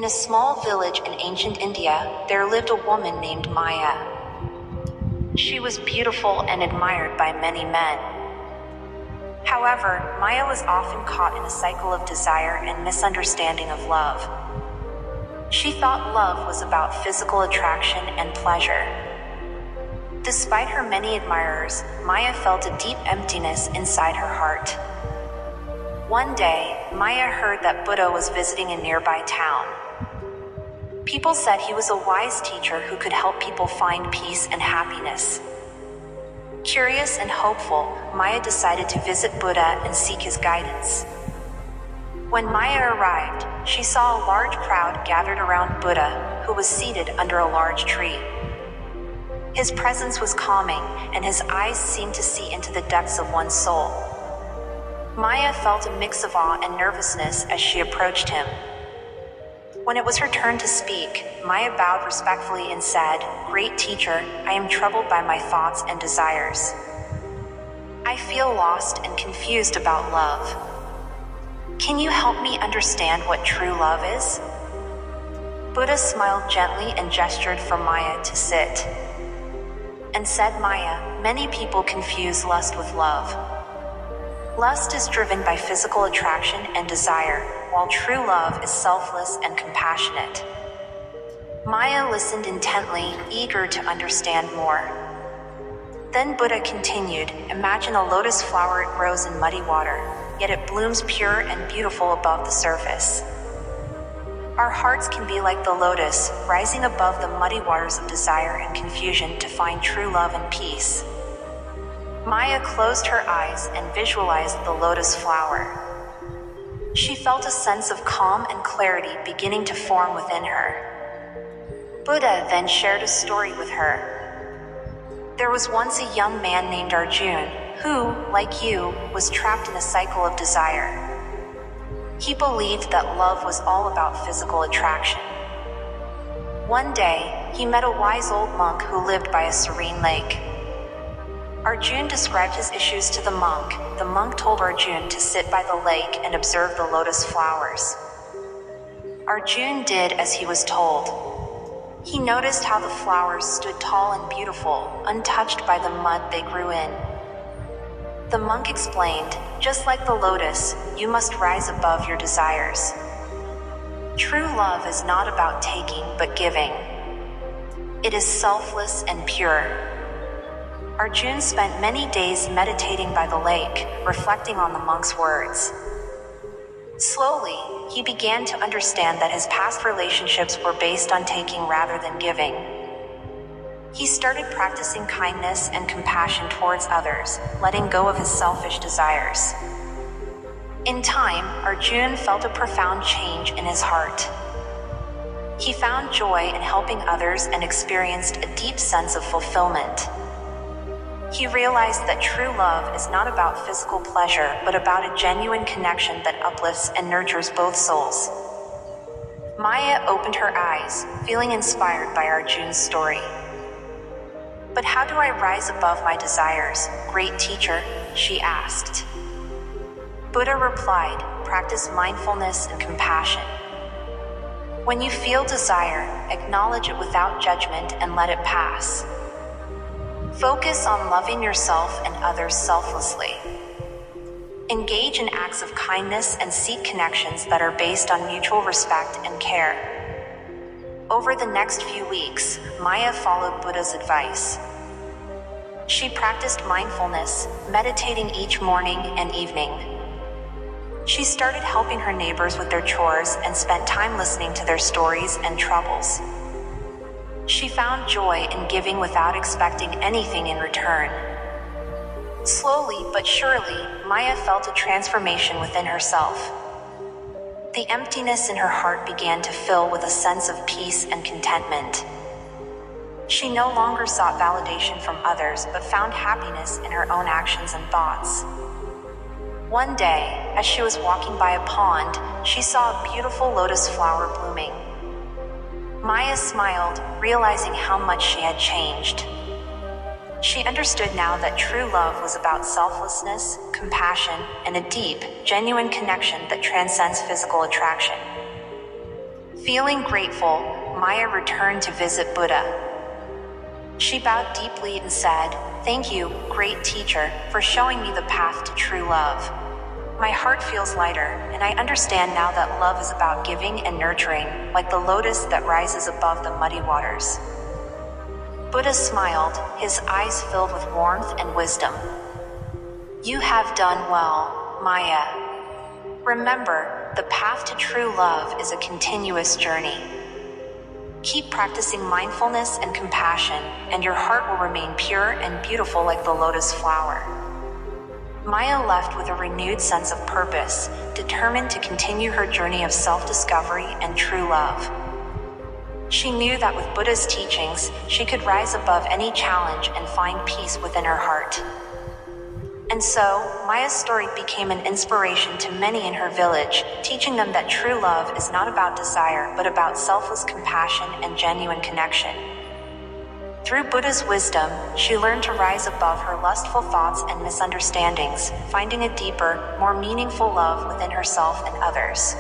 In a small village in ancient India, there lived a woman named Maya. She was beautiful and admired by many men. However, Maya was often caught in a cycle of desire and misunderstanding of love. She thought love was about physical attraction and pleasure. Despite her many admirers, Maya felt a deep emptiness inside her heart. One day, Maya heard that Buddha was visiting a nearby town. People said he was a wise teacher who could help people find peace and happiness. Curious and hopeful, Maya decided to visit Buddha and seek his guidance. When Maya arrived, she saw a large crowd gathered around Buddha, who was seated under a large tree. His presence was calming, and his eyes seemed to see into the depths of one's soul. Maya felt a mix of awe and nervousness as she approached him. When it was her turn to speak, Maya bowed respectfully and said, "Great teacher, I am troubled by my thoughts and desires. I feel lost and confused about love. Can you help me understand what true love is?" Buddha smiled gently and gestured for Maya to sit. And said, "Maya, many people confuse lust with love. Lust is driven by physical attraction and desire, while true love is selfless and compassionate." Maya listened intently, eager to understand more. Then Buddha continued, "Imagine a lotus flower. It grows in muddy water, yet it blooms pure and beautiful above the surface. Our hearts can be like the lotus, rising above the muddy waters of desire and confusion to find true love and peace." Maya closed her eyes and visualized the lotus flower. She felt a sense of calm and clarity beginning to form within her. Buddha then shared a story with her. There was once a young man named Arjun, who, like you, was trapped in a cycle of desire. He believed that love was all about physical attraction. One day, he met a wise old monk who lived by a serene lake. Arjun described his issues to the monk. The monk told Arjun to sit by the lake and observe the lotus flowers. Arjun did as he was told. He noticed how the flowers stood tall and beautiful, untouched by the mud they grew in. The monk explained, "Just like the lotus, you must rise above your desires. True love is not about taking but giving. It is selfless and pure." Arjun spent many days meditating by the lake, reflecting on the monk's words. Slowly, he began to understand that his past relationships were based on taking rather than giving. He started practicing kindness and compassion towards others, letting go of his selfish desires. In time, Arjun felt a profound change in his heart. He found joy in helping others and experienced a deep sense of fulfillment. He realized that true love is not about physical pleasure, but about a genuine connection that uplifts and nurtures both souls. Maya opened her eyes, feeling inspired by Arjun's story. "But how do I rise above my desires, great teacher?" she asked. Buddha replied, "Practice mindfulness and compassion. When you feel desire, acknowledge it without judgment and let it pass. Focus on loving yourself and others selflessly. Engage in acts of kindness and seek connections that are based on mutual respect and care." Over the next few weeks, Maya followed Buddha's advice. She practiced mindfulness, meditating each morning and evening. She started helping her neighbors with their chores and spent time listening to their stories and troubles. She found joy in giving without expecting anything in return. Slowly but surely, Maya felt a transformation within herself. The emptiness in her heart began to fill with a sense of peace and contentment. She no longer sought validation from others but found happiness in her own actions and thoughts. One day, as she was walking by a pond, she saw a beautiful lotus flower blooming. Maya smiled, realizing how much she had changed. She understood now that true love was about selflessness, compassion, and a deep, genuine connection that transcends physical attraction. Feeling grateful, Maya returned to visit Buddha. She bowed deeply and said, "Thank you, great teacher, for showing me the path to true love. My heart feels lighter, and I understand now that love is about giving and nurturing, like the lotus that rises above the muddy waters." Buddha smiled, his eyes filled with warmth and wisdom. "You have done well, Maya. Remember, the path to true love is a continuous journey. Keep practicing mindfulness and compassion, and your heart will remain pure and beautiful like the lotus flower." Maya left with a renewed sense of purpose, determined to continue her journey of self-discovery and true love. She knew that with Buddha's teachings, she could rise above any challenge and find peace within her heart. And so, Maya's story became an inspiration to many in her village, teaching them that true love is not about desire but about selfless compassion and genuine connection. Through Buddha's wisdom, she learned to rise above her lustful thoughts and misunderstandings, finding a deeper, more meaningful love within herself and others.